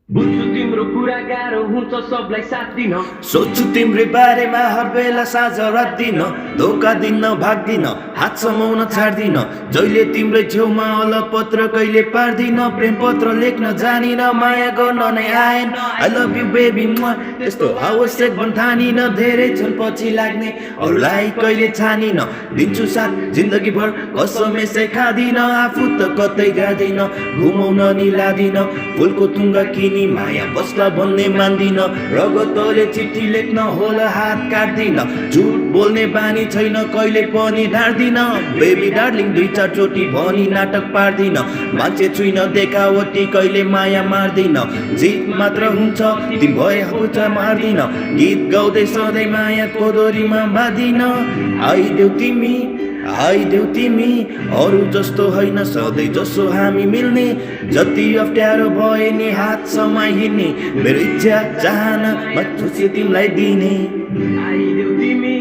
बुझ्छु तिम्रो कुरा गाह्रो हुन्छ सबलाई साथ दिन। सोच्छु तिम्रै बारेमा हर बेला साँझ रात दिन। धोका दिन भाग्दिन, हात समाउन छाड्दिन। जहिले तिम्रै छेउमा अलपत्र कहिले पार्दिन। प्रेम पत्र लेख्न जानिन, माया गर्न नै आएन। आई लभ यु बेबी म त्यस्तो आवश्यक भन्ठानिन। धेरै छन् पछि लाग्ने अरूलाई कहिले छानिन। दिन्छु साथ जिन्दगीभर कसम यसै खादिन। आफू त कतै गादिन, घुमाउन नि लादिन। फुलको तुङ्गा किनी माया बस्ला भन्ने मान्दिन। रगतले चिठी लेख्न होला हात काट्दिन। झुट बोल्ने बानी छैन कहिले पनि ढाड्दिन। बेबी डार्लिङ दुई चार चोटि भनी नाटक पार्दिन। मान्छे छुइन देखावटी कहिले माया मार्दिन। जित मात्र हुन्छ तिमी भए हुन्छ मार्दिन। गीत गाउँदै सधैँ मायाको डोरीमा बाँधिन। आइदेऊ तिमी अरू जस्तो होइन सधैँ जसो हामी मिल्ने। जति अप्ठ्यारो भए नि हात समाइ हिँड्ने। मेरो इच्छा चाहना खुसी तिमीलाई दिने। आइदेऊ तिमी